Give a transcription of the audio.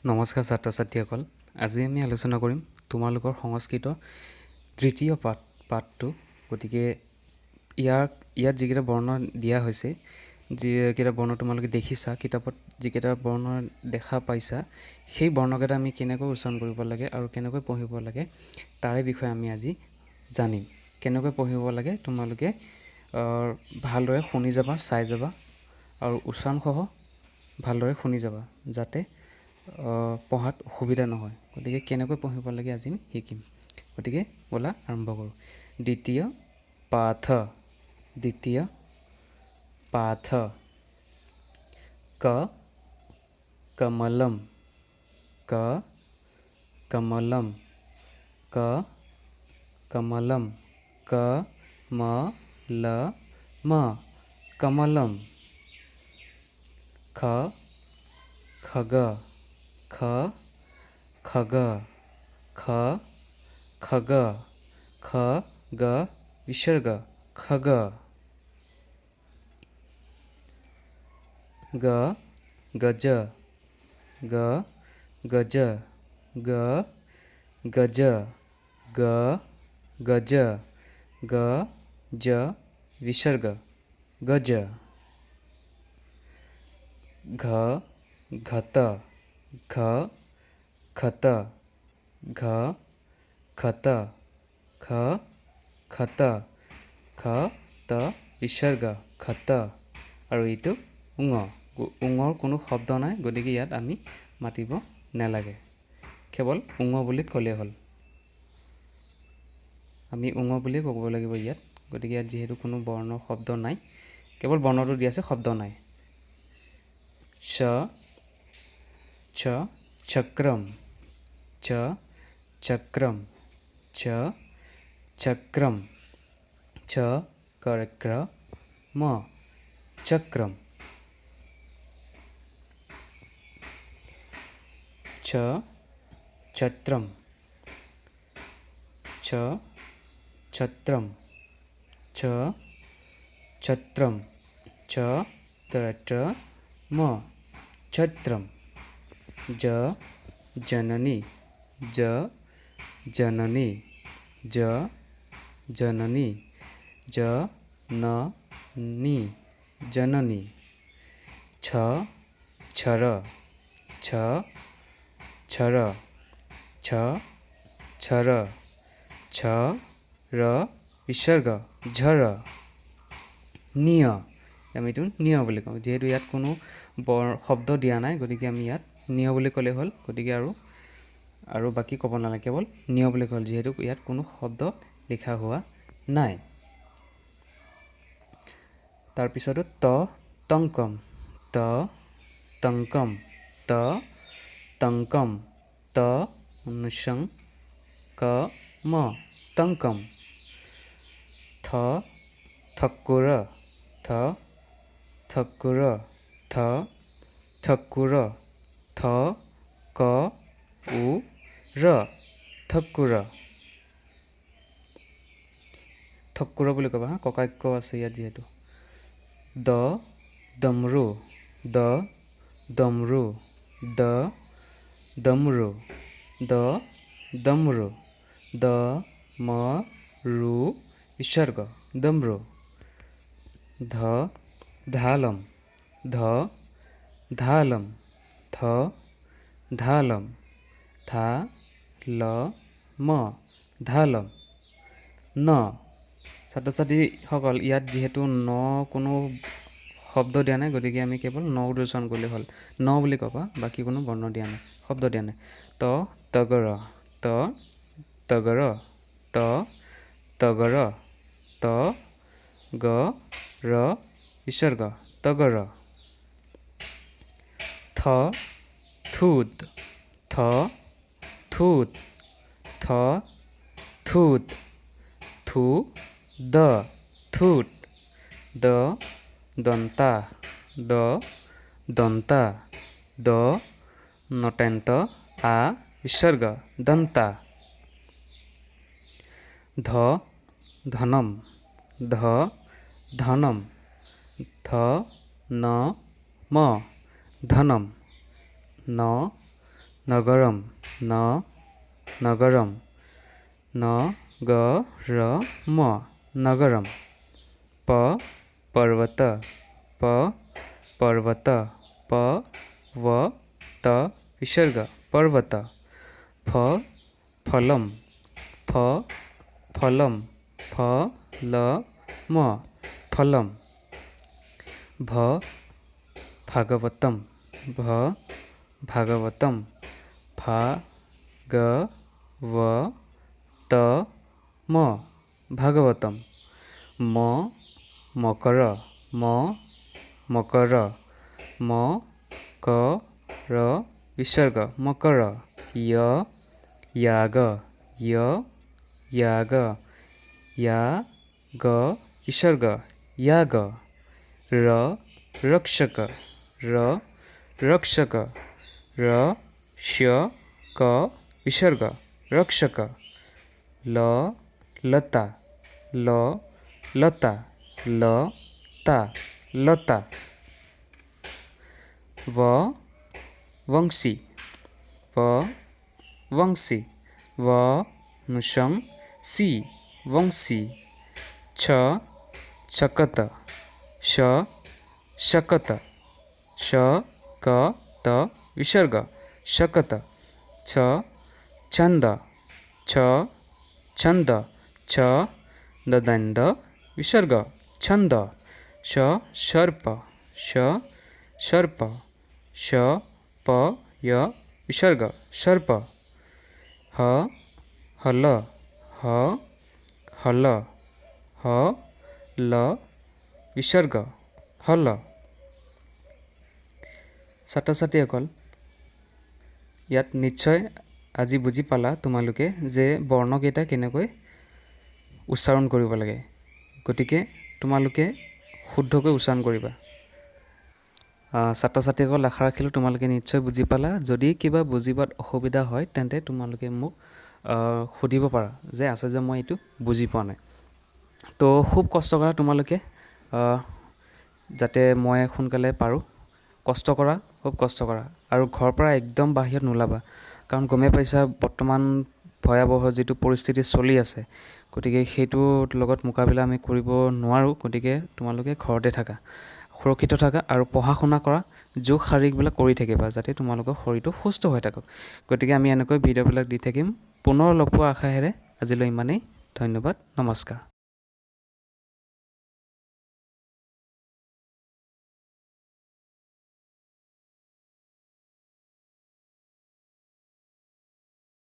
নমস্কাৰ ছাত্ৰ ছাত্ৰীসকল। আজি আমি আলোচনা কৰিম তোমালোকৰ সংস্কৃতৰ তৃতীয় পাঠটো। গতিকে ইয়াত যিকেইটা বৰ্ণ দিয়া হৈছে, যিকেইটা বৰ্ণ তোমালোকে দেখিছা কিতাপত, যিকেইটা বৰ্ণ দেখা পাইছা, সেই বৰ্ণকেইটা আমি কেনেকৈ উচ্চাৰণ কৰিব লাগে আৰু কেনেকৈ পঢ়িব লাগে তাৰে বিষয়ে আমি আজি জানিম। কেনেকৈ পঢ়িব লাগে তোমালোকে ভালদৰে শুনি যাবা, চাই যাবা আৰু উচ্চাৰণসহ ভালদৰে শুনি যাবা, যাতে পঢ়াত অসুবিধা নহয়। গতিকে কেনেকৈ পঢ়িব লাগে আজি আমি শিকিম। গতিকে ব'লা আৰম্ভ কৰোঁ। দ্বিতীয় পাঠ কমলম কমলম কমলম खग विसर्ग खग गज विसर्ग गज घत विसर्ग खत। আৰু এইটো উঙৰ কোনো শব্দ নাই, গতিকে ইয়াত আমি মাতিব নালাগে, কেৱল উঙ বুলি ক'লেই হ'ল। আমি উঙ বুলিয়ে ক'ব লাগিব ইয়াত। গতিকে ইয়াত যিহেতু কোনো বৰ্ণ শব্দ নাই, কেৱল বৰ্ণটো দিয়া আছে, শব্দ নাই। चक्रम चक्रम चक्रम चक्रम छत्रम छत्रम छत्रम छत्रम जननी जननी जननी जननी छर विसर्ग झर निय। আমি এইটো নিয় বুলি কওঁ, যিহেতু ইয়াত কোনো শব্দ দিয়া নাই, গতিকে আমি ইয়াত নিয় বুলি ক'লে হ'ল। গতিকে আৰু বাকী ক'ব নালাগে, কেৱল নিয় বুলি ক'ল, যিহেতু ইয়াত কোনো শব্দ লিখা হোৱা নাই। তাৰপিছতো তংকম তংকম ঠকুৰ ঠকুৰ ঠকুৰ বুলি ক'বা, ককাক্য আছে ইয়াত যিহেতু। ডমৰু ডমৰু विसर्ग डमरू। धालम ধালম ন। ছাত্ৰ ছাত্ৰীসকল, ইয়াত যিহেতু ন কোনো শব্দ দিয়া নাই, গতিকে আমি কেৱল ন উচ্চাৰণ কৰিলে হ'ল। ন বুলি ক'বা, বাকী কোনো বৰ্ণ দিয়া নাই, শব্দ দিয়া নাই। তগৰ विसर्ग तगर। थूत थूत दंता नटेंत विसर्ग दंता। धनम धनम धनम নগৰম নগৰম নগৰম নগৰম পৰ্বত পৰ্বত পৰ্বত বিসৰ্গ পৰ্বত ফলম ফলম ফলম ভাগৱতম ভাগৱতম ভাগৱতম মকৰ মকৰ বিসৰ্গ মকৰ য়াগ বিসৰ্গ য়াগ ৰক্ষক ৰক্ষক ৰক্ষক বিসর্গ রক্ষক লতা লতা লতা বংশী বংশী নুসং সি বংশী शकत शकत शकत विसर्ग शकत छंद छंद दंड विसर्ग छंद सर्प सर्प य विसर्ग सर्प हल हल ल विसर्ग हल ছাত্ৰ ছাত্ৰীসকল ইয়াত নিশ্চয় আজি বুজি পালা তোমালোকে যে বৰ্ণকেইটা কেনেকৈ উচ্চাৰণ কৰিব লাগে গতিকে তোমালোকে শুদ্ধকৈ উচ্চাৰণ কৰিবা ছাত্ৰ ছাত্ৰীসকল আশা ৰাখিলোঁ তোমালোকে নিশ্চয় বুজি পালা যদি কিবা বুজিবাত অসুবিধা হয় তেন্তে তোমালোকে মোক সুধিব পাৰা যে আছে যে মই এইটো বুজি পোৱা নাই তো খুব কষ্ট কৰা তোমালোকে যাতে মই সোনকালে পাৰোঁ কষ্ট কৰা খুব কষ্ট কৰা আৰু ঘৰৰ পৰা একদম বাহিৰত নোলাবা কাৰণ গমে পাইছা বৰ্তমান ভয়াবহ যিটো পৰিস্থিতি চলি আছে গতিকে সেইটোৰ লগত মোকাবিলা আমি কৰিব নোৱাৰোঁ গতিকে তোমালোকে ঘৰতে থাকা সুৰক্ষিত থাকা আৰু পঢ়া শুনা কৰা যোগ শাৰীৰিকবিলাক কৰি থাকিবা যাতে তোমালোকৰ শৰীৰটো সুস্থ হৈ থাকক গতিকে আমি এনেকৈ ভিডিঅ'বিলাক দি থাকিম পুনৰ লগ পোৱা আশাৰে আজিলৈ ইমানেই ধন্যবাদ নমস্কাৰ